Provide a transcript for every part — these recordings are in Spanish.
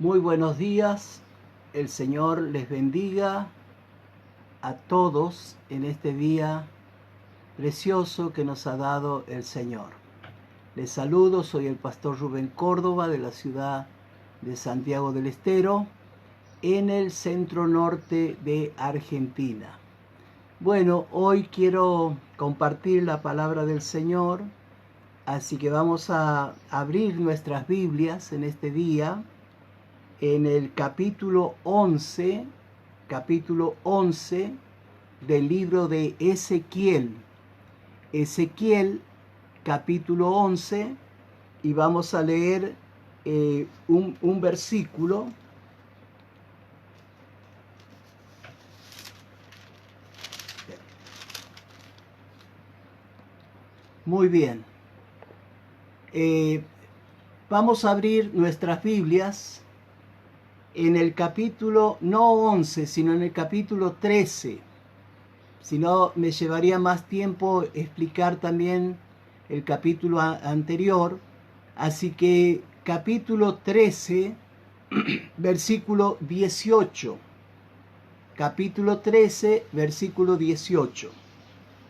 Muy buenos días, el Señor les bendiga a todos en este día precioso que nos ha dado el Señor. Les saludo, soy el pastor Rubén Córdoba de la ciudad de Santiago del Estero, en el centro norte de Argentina. Bueno, hoy quiero compartir la palabra del Señor, así que vamos a abrir nuestras Biblias en este día en el capítulo 11 del libro de Ezequiel. Ezequiel, capítulo 11, y vamos a leer un versículo. Muy bien. Vamos a abrir nuestras Biblias en el capítulo, no 11, sino en el capítulo 13. Si no, me llevaría más tiempo explicar también el capítulo anterior. Así que capítulo 13, versículo 18. Capítulo 13, versículo 18.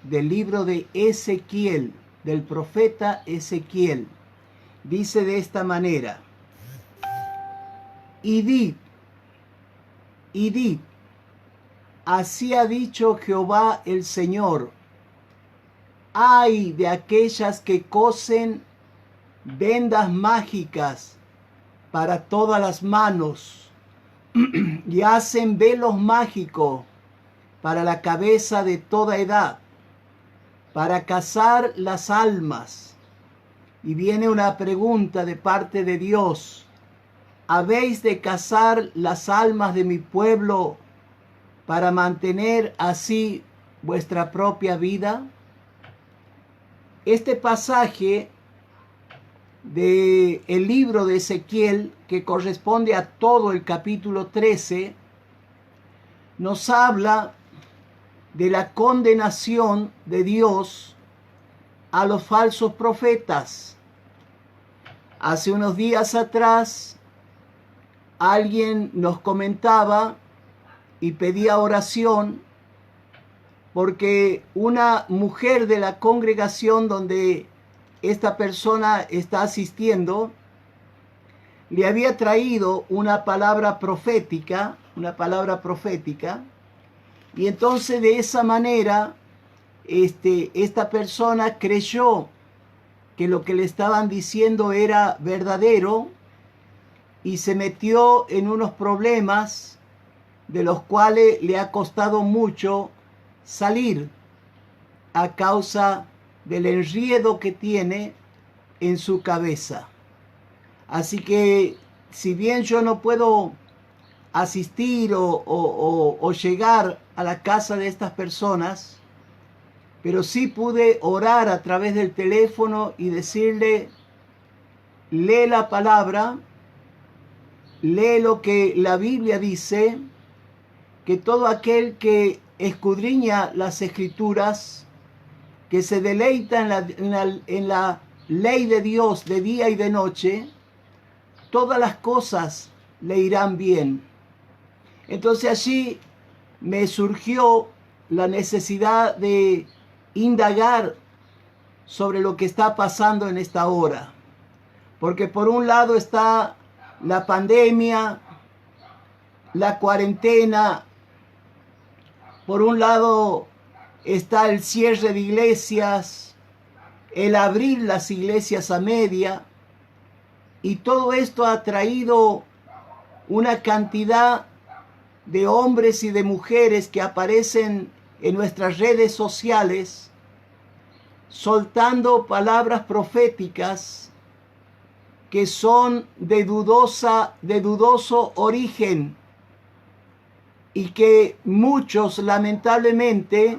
Del libro de Ezequiel, del profeta Ezequiel. Dice de esta manera: Id, así ha dicho Jehová el Señor, ay de aquellas que cosen vendas mágicas para todas las manos y hacen velos mágicos para la cabeza de toda edad, para cazar las almas. Y viene una pregunta de parte de Dios: ¿habéis de cazar las almas de mi pueblo para mantener así vuestra propia vida? Este pasaje del libro de Ezequiel, que corresponde a todo el capítulo 13, nos habla de la condenación de Dios a los falsos profetas. Hace unos días atrás, alguien nos comentaba y pedía oración porque una mujer de la congregación donde esta persona está asistiendo le había traído una palabra profética, y entonces de esa manera esta persona creyó que lo que le estaban diciendo era verdadero y se metió en unos problemas de los cuales le ha costado mucho salir a causa del enredo que tiene en su cabeza. Así que, si bien yo no puedo asistir o llegar a la casa de estas personas, pero sí pude orar a través del teléfono y decirle: lee la palabra, lee lo que la Biblia dice, que todo aquel que escudriña las Escrituras, que se deleita en la ley de Dios de día y de noche, todas las cosas le irán bien. Entonces allí me surgió la necesidad de indagar sobre lo que está pasando en esta hora. Porque por un lado está la pandemia, la cuarentena, por un lado está el cierre de iglesias, el abrir las iglesias a media, y todo esto ha traído una cantidad de hombres y de mujeres que aparecen en nuestras redes sociales soltando palabras proféticas que son de dudoso origen, y que muchos lamentablemente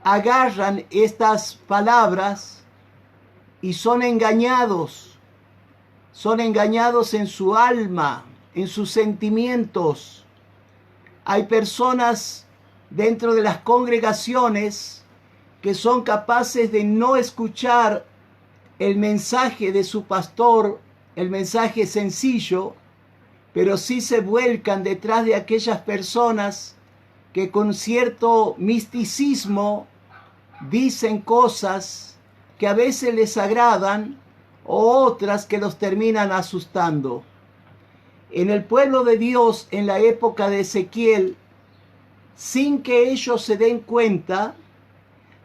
agarran estas palabras y son engañados en su alma, en sus sentimientos. Hay personas dentro de las congregaciones que son capaces de no escuchar el mensaje de su pastor, el mensaje sencillo, pero sí se vuelcan detrás de aquellas personas que con cierto misticismo dicen cosas que a veces les agradan o otras que los terminan asustando. En el pueblo de Dios, en la época de Ezequiel, sin que ellos se den cuenta,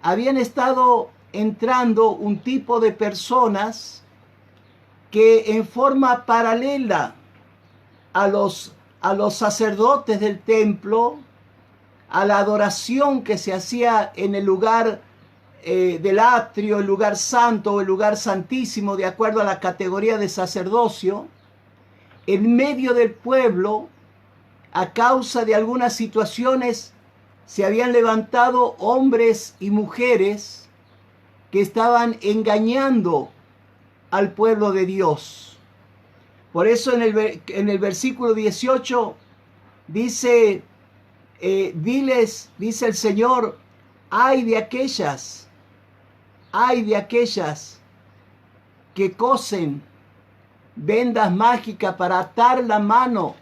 habían estado entrando un tipo de personas que en forma paralela a los sacerdotes del templo, a la adoración que se hacía en el lugar del atrio, el lugar santo o el lugar santísimo, de acuerdo a la categoría de sacerdocio, en medio del pueblo, a causa de algunas situaciones, se habían levantado hombres y mujeres que estaban engañando al pueblo de Dios. Por eso en el versículo 18 dice, dice el Señor, ay de aquellas que cosen vendas mágicas para atar la mano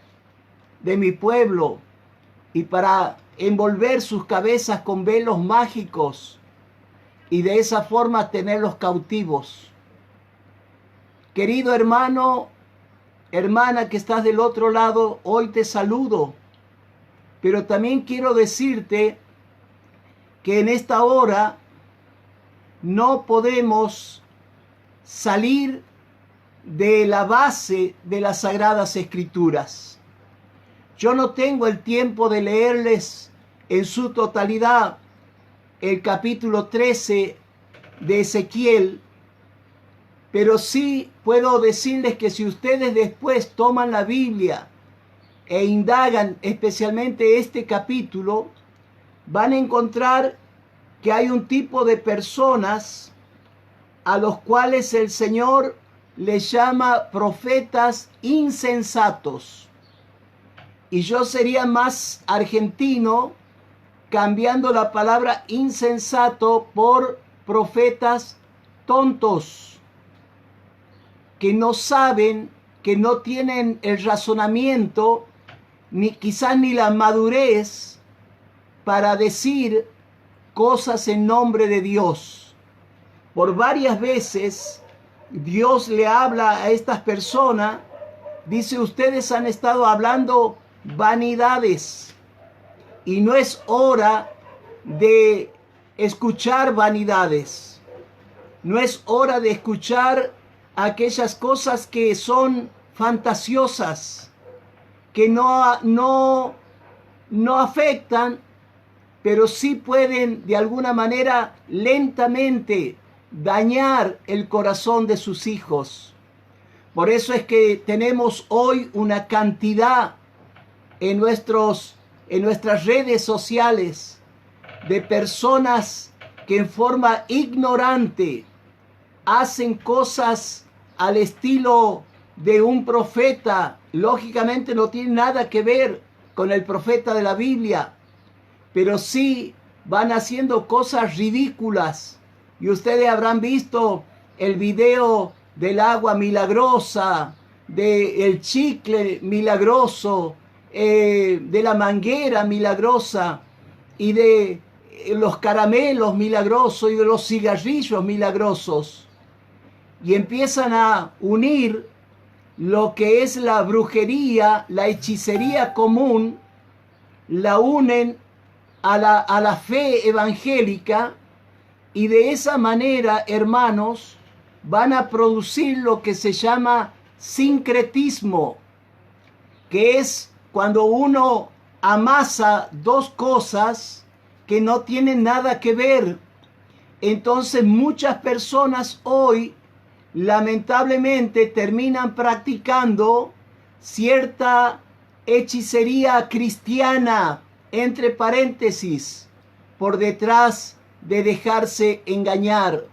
de mi pueblo y para envolver sus cabezas con velos mágicos y de esa forma tenerlos cautivos. Querido hermano, hermana que estás del otro lado, hoy te saludo, pero también quiero decirte que en esta hora no podemos salir de la base de las Sagradas Escrituras. Yo no tengo el tiempo de leerles en su totalidad el capítulo 13 de Ezequiel, pero sí puedo decirles que si ustedes después toman la Biblia e indagan especialmente este capítulo, van a encontrar que hay un tipo de personas a los cuales el Señor les llama profetas insensatos. Y yo sería más argentino cambiando la palabra insensato por profetas tontos, que no saben, que no tienen el razonamiento, ni quizás ni la madurez para decir cosas en nombre de Dios. Por varias veces Dios le habla a estas personas, dice, ustedes han estado hablando vanidades y no es hora de escuchar vanidades, no es hora de escuchar aquellas cosas que son fantasiosas, que no afectan, pero sí pueden de alguna manera lentamente dañar el corazón de sus hijos. Por eso es que tenemos hoy una cantidad en nuestras redes sociales de personas que en forma ignorante hacen cosas al estilo de un profeta. Lógicamente no tiene nada que ver con el profeta de la Biblia, pero sí van haciendo cosas ridículas. Y ustedes habrán visto el video del agua milagrosa, del chicle milagroso, de la manguera milagrosa y de los caramelos milagrosos y de los cigarrillos milagrosos. Y empiezan a unir lo que es la brujería, la hechicería común, la unen a la fe evangélica, y de esa manera, hermanos, van a producir lo que se llama sincretismo, que es cuando uno amasa dos cosas que no tienen nada que ver. Entonces muchas personas hoy lamentablemente terminan practicando cierta hechicería cristiana, entre paréntesis, por detrás de dejarse engañar.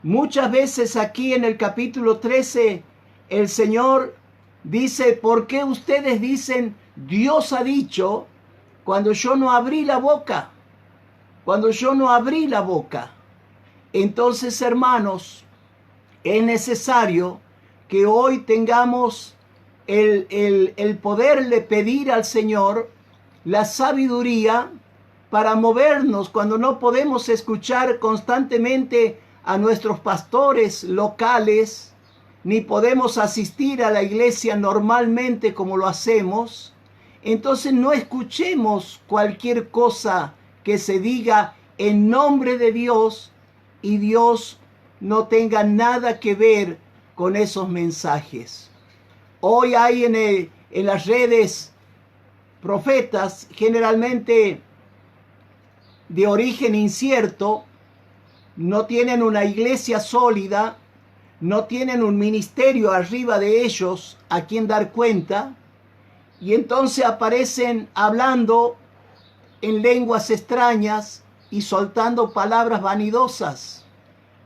Muchas veces aquí en el capítulo 13 el Señor dice, ¿por qué ustedes dicen Dios ha dicho cuando yo no abrí la boca? Cuando yo no abrí la boca. Entonces, hermanos, es necesario que hoy tengamos el poderle pedir al Señor la sabiduría para movernos cuando no podemos escuchar constantemente a nuestros pastores locales, ni podemos asistir a la iglesia normalmente como lo hacemos. Entonces no escuchemos cualquier cosa que se diga en nombre de Dios y Dios no tenga nada que ver con esos mensajes. Hoy hay en las redes profetas generalmente de origen incierto, no tienen una iglesia sólida, no tienen un ministerio arriba de ellos a quien dar cuenta, y entonces aparecen hablando en lenguas extrañas y soltando palabras vanidosas,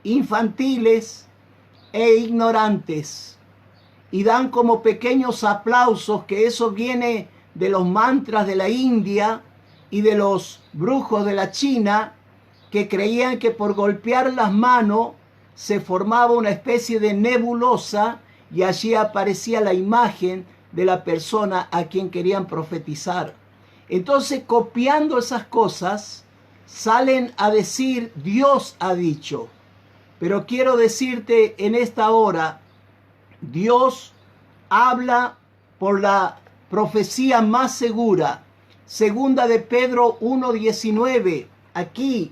infantiles e ignorantes, y dan como pequeños aplausos que eso viene de los mantras de la India y de los brujos de la China, que creían que por golpear las manos se formaba una especie de nebulosa y allí aparecía la imagen de la persona a quien querían profetizar. Entonces, copiando esas cosas, salen a decir, Dios ha dicho. Pero quiero decirte en esta hora, Dios habla por la profecía más segura. Segunda de Pedro 1:19. Aquí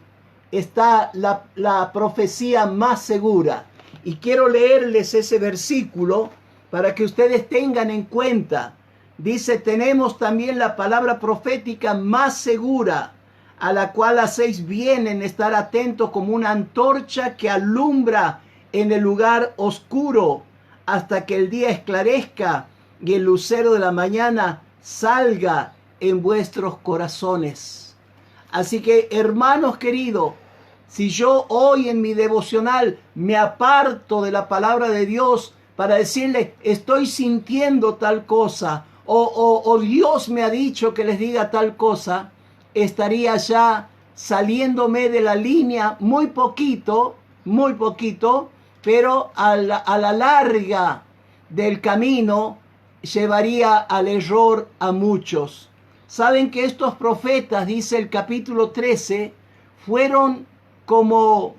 está la profecía más segura. Y quiero leerles ese versículo para que ustedes tengan en cuenta. Dice, tenemos también la palabra profética más segura, a la cual hacéis bien en estar atentos como una antorcha que alumbra en el lugar oscuro hasta que el día esclarezca y el lucero de la mañana salga en vuestros corazones. Así que, hermanos queridos, si yo hoy en mi devocional me aparto de la palabra de Dios para decirle, estoy sintiendo tal cosa, o Dios me ha dicho que les diga tal cosa, estaría ya saliéndome de la línea muy poquito, pero a la larga del camino llevaría al error a muchos. Saben que estos profetas, dice el capítulo 13, fueron como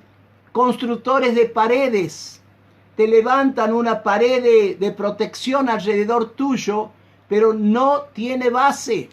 constructores de paredes. Te levantan una pared de protección alrededor tuyo, pero no tiene base.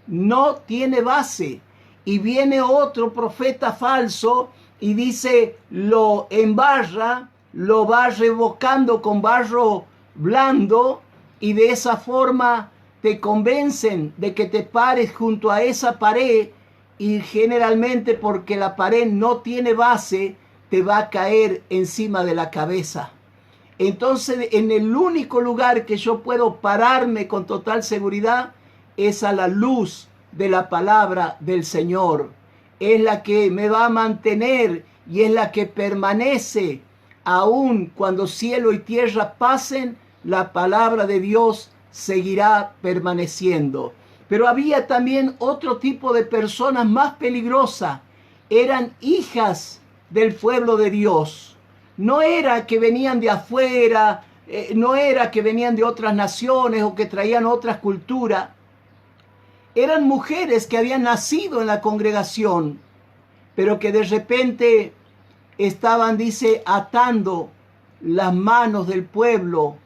No tiene base. Y viene otro profeta falso y dice, lo embarra, lo va revocando con barro blando y de esa forma te convencen de que te pares junto a esa pared y generalmente porque la pared no tiene base, te va a caer encima de la cabeza. Entonces, en el único lugar que yo puedo pararme con total seguridad es a la luz de la palabra del Señor. Es la que me va a mantener y es la que permanece. Aun cuando cielo y tierra pasen, la palabra de Dios seguirá permaneciendo. Pero había también otro tipo de personas más peligrosas. Eran hijas del pueblo de Dios. No era que venían de afuera, no era que venían de otras naciones o que traían otras culturas. Eran mujeres que habían nacido en la congregación, pero que de repente estaban, dice, atando las manos del pueblo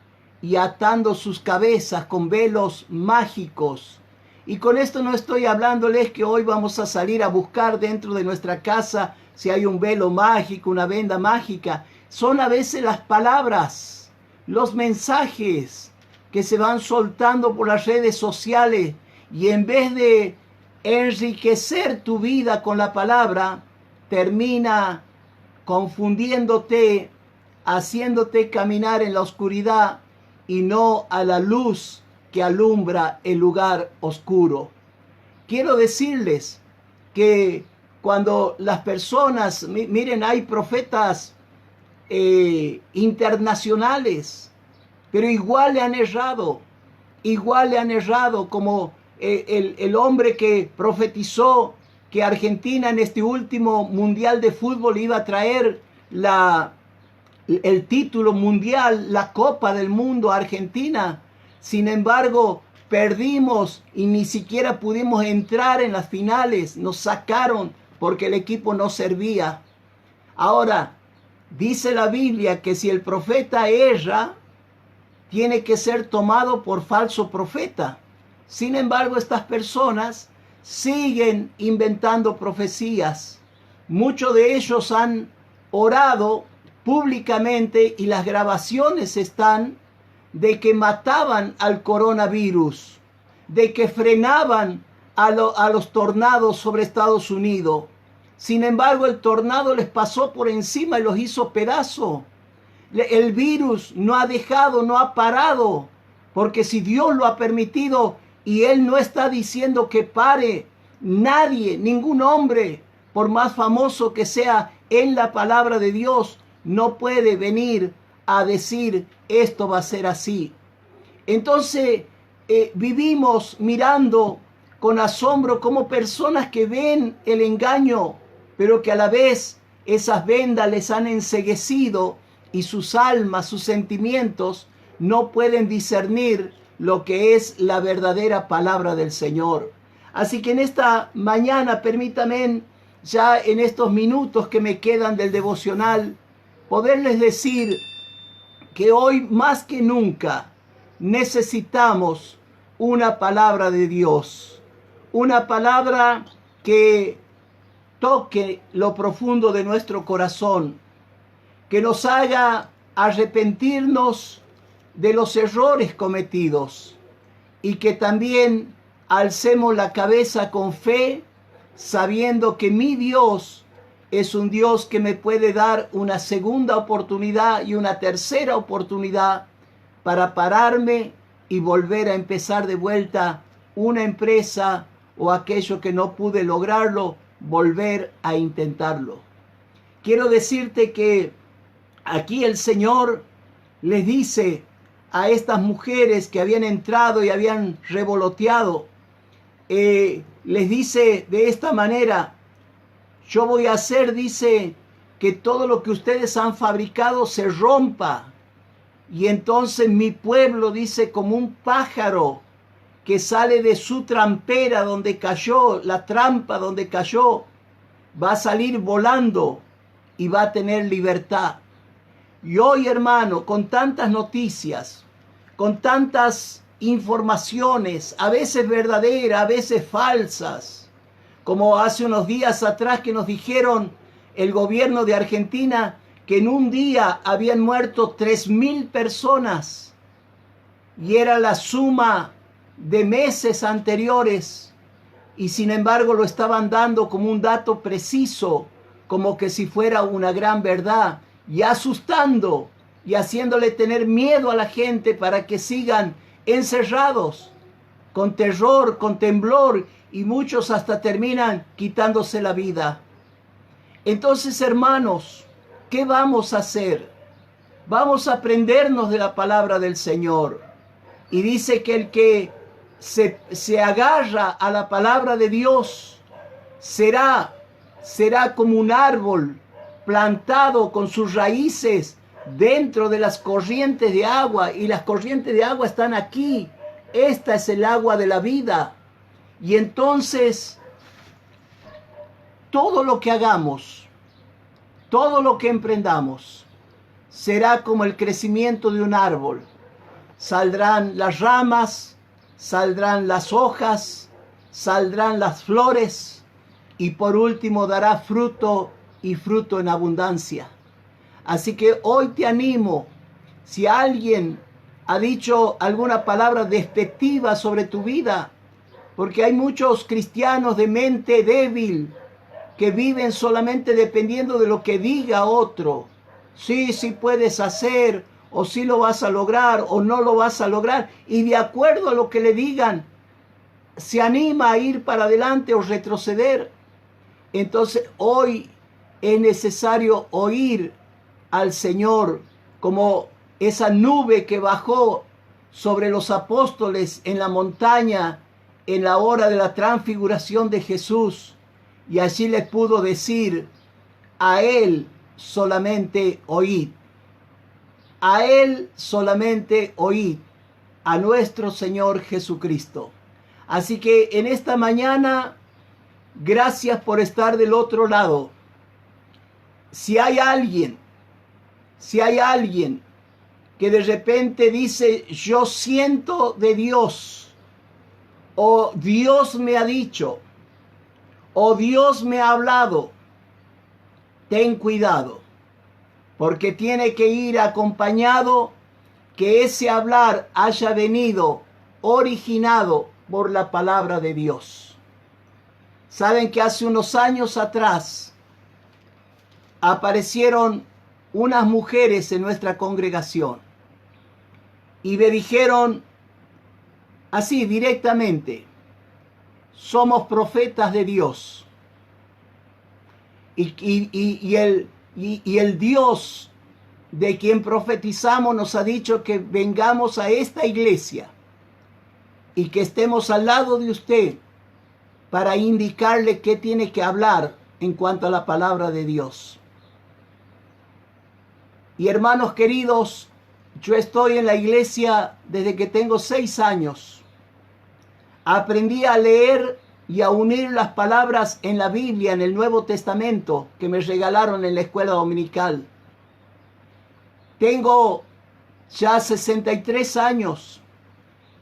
y atando sus cabezas con velos mágicos. Y con esto no estoy hablándoles que hoy vamos a salir a buscar dentro de nuestra casa si hay un velo mágico, una venda mágica. Son a veces las palabras, los mensajes que se van soltando por las redes sociales y en vez de enriquecer tu vida con la palabra, termina confundiéndote, haciéndote caminar en la oscuridad y no a la luz que alumbra el lugar oscuro. Quiero decirles que cuando las personas, miren, hay profetas internacionales, pero igual le han errado como el hombre que profetizó que Argentina en este último mundial de fútbol iba a traer el título mundial, la Copa del Mundo a Argentina. Sin embargo, perdimos y ni siquiera pudimos entrar en las finales. Nos sacaron porque el equipo no servía. Ahora, dice la Biblia que si el profeta erra, tiene que ser tomado por falso profeta. Sin embargo, estas personas siguen inventando profecías. Muchos de ellos han orado públicamente y las grabaciones están de que mataban al coronavirus, de que frenaban a los tornados sobre Estados Unidos. Sin embargo, el tornado les pasó por encima y los hizo pedazos. El virus no ha dejado, no ha parado, porque si Dios lo ha permitido y Él no está diciendo que pare, nadie, ningún hombre, por más famoso que sea en la palabra de Dios, no puede venir a decir esto va a ser así. Entonces vivimos mirando con asombro como personas que ven el engaño, pero que a la vez esas vendas les han enceguecido y sus almas, sus sentimientos no pueden discernir lo que es la verdadera palabra del Señor. Así que en esta mañana, permítanme, ya en estos minutos que me quedan del devocional, poderles decir que hoy más que nunca necesitamos una palabra de Dios, una palabra que toque lo profundo de nuestro corazón, que nos haga arrepentirnos de los errores cometidos y que también alcemos la cabeza con fe, sabiendo que mi Dios es un Dios que me puede dar una segunda oportunidad y una tercera oportunidad para pararme y volver a empezar de vuelta una empresa o aquello que no pude lograrlo, volver a intentarlo. Quiero decirte que aquí el Señor les dice a estas mujeres que habían entrado y habían revoloteado, les dice de esta manera: yo voy a hacer, dice, que todo lo que ustedes han fabricado se rompa. Y entonces mi pueblo, dice, como un pájaro que sale de su trampera donde cayó, la trampa donde cayó, va a salir volando y va a tener libertad. Y hoy, hermano, con tantas noticias, con tantas informaciones, a veces verdaderas, a veces falsas, como hace unos días atrás que nos dijeron el gobierno de Argentina que en un día habían muerto 3.000 personas y era la suma de meses anteriores, y sin embargo lo estaban dando como un dato preciso, como que si fuera una gran verdad, y asustando y haciéndole tener miedo a la gente para que sigan encerrados, con terror, con temblor, y muchos hasta terminan quitándose la vida. Entonces, hermanos, ¿qué vamos a hacer? Vamos a aprendernos de la palabra del Señor. Y dice que el que se agarra a la palabra de Dios será como un árbol plantado con sus raíces dentro de las corrientes de agua, y las corrientes de agua están aquí. Esta es el agua de la vida. Y entonces todo lo que hagamos, todo lo que emprendamos, será como el crecimiento de un árbol. Saldrán las ramas, saldrán las hojas, saldrán las flores, y por último dará fruto, y fruto en abundancia. Así que hoy te animo, si alguien ha dicho alguna palabra despectiva sobre tu vida, porque hay muchos cristianos de mente débil que viven solamente dependiendo de lo que diga otro. Sí, sí puedes hacer, o sí lo vas a lograr, o no lo vas a lograr, y de acuerdo a lo que le digan, se anima a ir para adelante o retroceder. Entonces hoy es necesario oír al Señor como esa nube que bajó sobre los apóstoles en la montaña en la hora de la transfiguración de Jesús, y allí les pudo decir: a Él solamente oíd, a Él solamente oíd. a nuestro Señor Jesucristo. Así que en esta mañana, gracias por estar del otro lado. Si hay alguien que de repente dice, yo siento de Dios, o Dios me ha dicho, o Dios me ha hablado, ten cuidado, porque tiene que ir acompañado que ese hablar haya venido originado por la palabra de Dios. Saben que hace unos años atrás aparecieron unas mujeres en nuestra congregación y me dijeron así directamente, somos profetas de Dios. Y el Dios de quien profetizamos nos ha dicho que vengamos a esta iglesia y que estemos al lado de usted para indicarle qué tiene que hablar en cuanto a la palabra de Dios. Y hermanos queridos, yo estoy en la iglesia desde que tengo 6 años. Aprendí a leer y a unir las palabras en la Biblia, en el Nuevo Testamento, que me regalaron en la escuela dominical. Tengo ya 63 años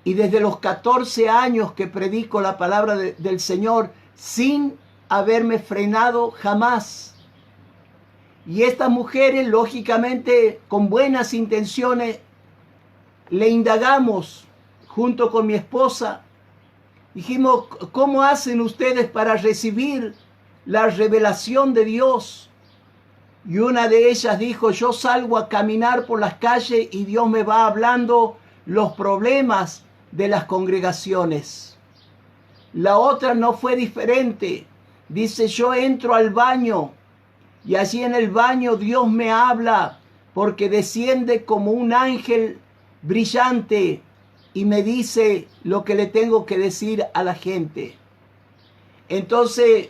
y desde los 14 años que predico la palabra del Señor sin haberme frenado jamás. Y estas mujeres, lógicamente, con buenas intenciones, le indagamos junto con mi esposa. Dijimos, ¿cómo hacen ustedes para recibir la revelación de Dios? Y una de ellas dijo, yo salgo a caminar por las calles y Dios me va hablando los problemas de las congregaciones. La otra no fue diferente. Dice, yo entro al baño y allí en el baño Dios me habla porque desciende como un ángel brillante y me dice lo que le tengo que decir a la gente. Entonces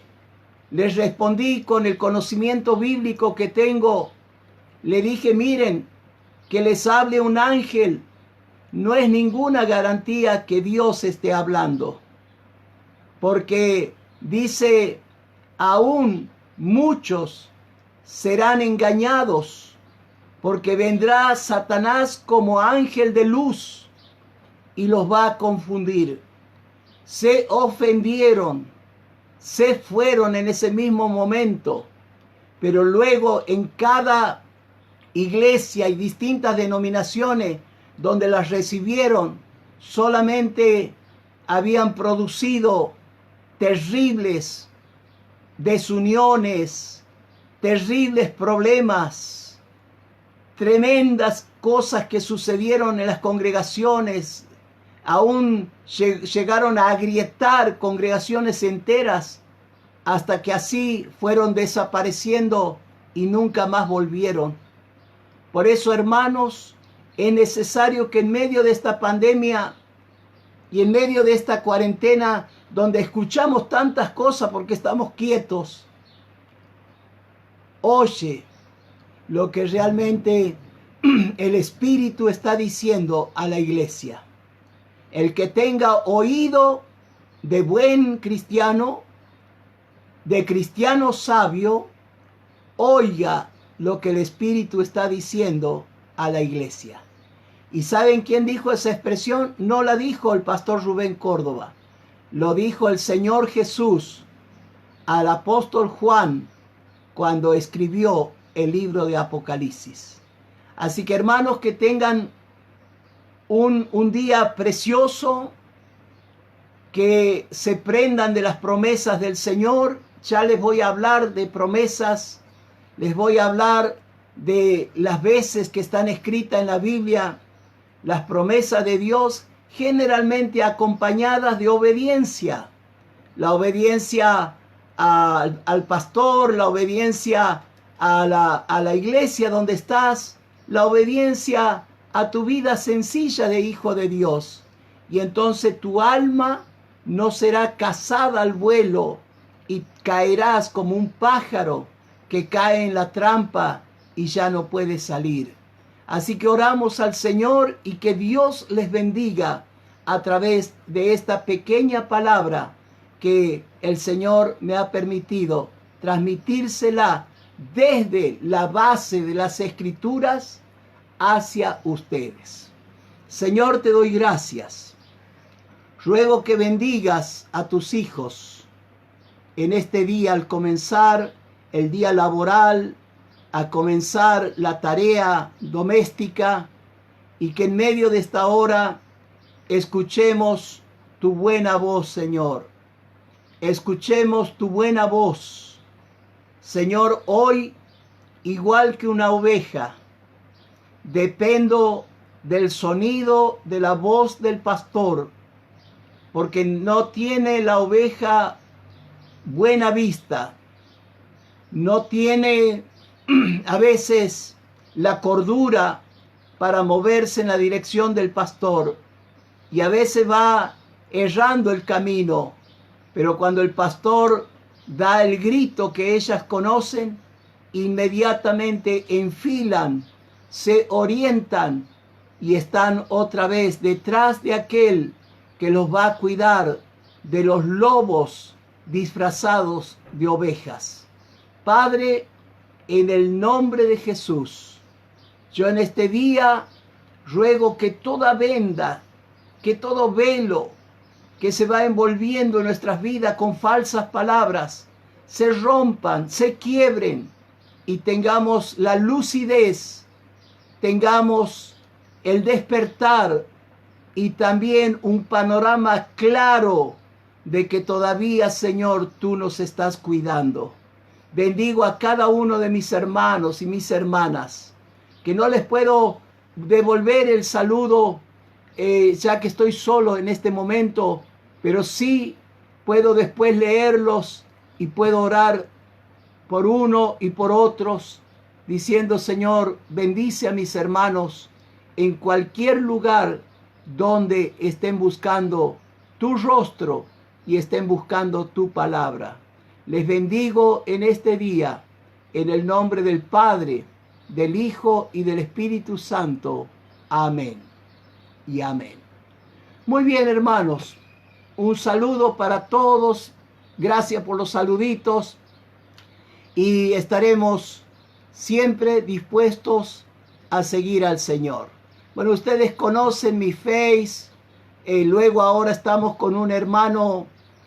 les respondí con el conocimiento bíblico que tengo. Le dije, miren, que les hable un ángel no es ninguna garantía que Dios esté hablando. Porque dice, aún muchos serán engañados, porque vendrá Satanás como ángel de luz y los va a confundir. Se ofendieron, se fueron en ese mismo momento, pero luego en cada iglesia y distintas denominaciones donde las recibieron, solamente habían producido terribles desuniones, terribles problemas, tremendas cosas que sucedieron en las congregaciones. Aún llegaron a agrietar congregaciones enteras hasta que así fueron desapareciendo y nunca más volvieron. Por eso, hermanos, es necesario que en medio de esta pandemia y en medio de esta cuarentena, donde escuchamos tantas cosas porque estamos quietos, oye lo que realmente el Espíritu está diciendo a la iglesia. El que tenga oído de buen cristiano, de cristiano sabio, oiga lo que el Espíritu está diciendo a la iglesia. ¿Y saben quién dijo esa expresión? No la dijo el pastor Rubén Córdoba. Lo dijo el Señor Jesús al apóstol Juan cuando escribió el libro de Apocalipsis. Así que hermanos, que tengan un día precioso, que se prendan de las promesas del Señor. Ya les voy a hablar de promesas, les voy a hablar de las veces que están escritas en la Biblia, las promesas de Dios, generalmente acompañadas de obediencia. La obediencia al pastor, la obediencia a la iglesia donde estás, la obediencia a tu vida sencilla de hijo de Dios. Y entonces tu alma no será cazada al vuelo y caerás como un pájaro que cae en la trampa y ya no puede salir. Así que oramos al Señor y que Dios les bendiga a través de esta pequeña palabra que el Señor me ha permitido transmitírsela desde la base de las Escrituras hacia ustedes. Señor, te doy gracias. Ruego que bendigas a tus hijos en este día al comenzar el día laboral, a comenzar la tarea doméstica, y que en medio de esta hora escuchemos tu buena voz, Señor. Escuchemos tu buena voz. Señor, hoy, igual que una oveja, dependo del sonido de la voz del pastor, porque no tiene la oveja buena vista, no tiene a veces la cordura para moverse en la dirección del pastor, y a veces va errando el camino, pero cuando el pastor da el grito que ellas conocen, inmediatamente enfilan, se orientan y están otra vez detrás de aquel que los va a cuidar de los lobos disfrazados de ovejas. Padre, en el nombre de Jesús, yo en este día ruego que toda venda, que todo velo que se va envolviendo en nuestras vidas con falsas palabras, se rompan, se quiebren y tengamos la lucidez, tengamos el despertar y también un panorama claro de que todavía, Señor, tú nos estás cuidando. Bendigo a cada uno de mis hermanos y mis hermanas, que no les puedo devolver el saludo ya que estoy solo en este momento, pero sí puedo después leerlos y puedo orar por uno y por otros, diciendo: Señor, bendice a mis hermanos en cualquier lugar donde estén buscando tu rostro y estén buscando tu palabra. Les bendigo en este día, en el nombre del Padre, del Hijo y del Espíritu Santo. Amén y amén. Muy bien, hermanos, un saludo para todos. Gracias por los saluditos y estaremos siempre dispuestos a seguir al Señor. Bueno, ustedes conocen mi Face. Luego ahora estamos con un hermano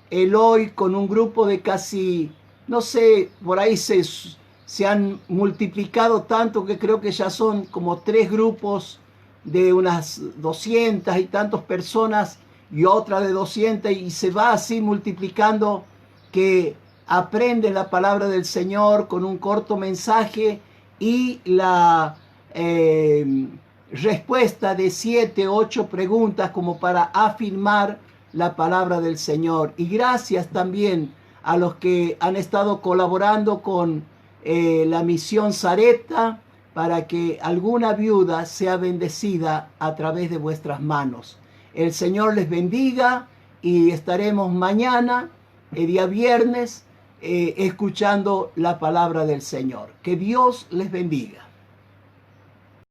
Eloy, con un grupo de casi, no sé, por ahí se han multiplicado tanto que creo que ya son como 3 grupos de unas 200 y tantos personas y otra de 200, y se va así multiplicando, que aprenden la palabra del Señor con un corto mensaje y la respuesta de 7, 8 preguntas como para afirmar la palabra del Señor. Y gracias también a los que han estado colaborando con la misión Sarepta, para que alguna viuda sea bendecida a través de vuestras manos. El Señor les bendiga y estaremos mañana, el día viernes, escuchando la palabra del Señor. Que Dios les bendiga.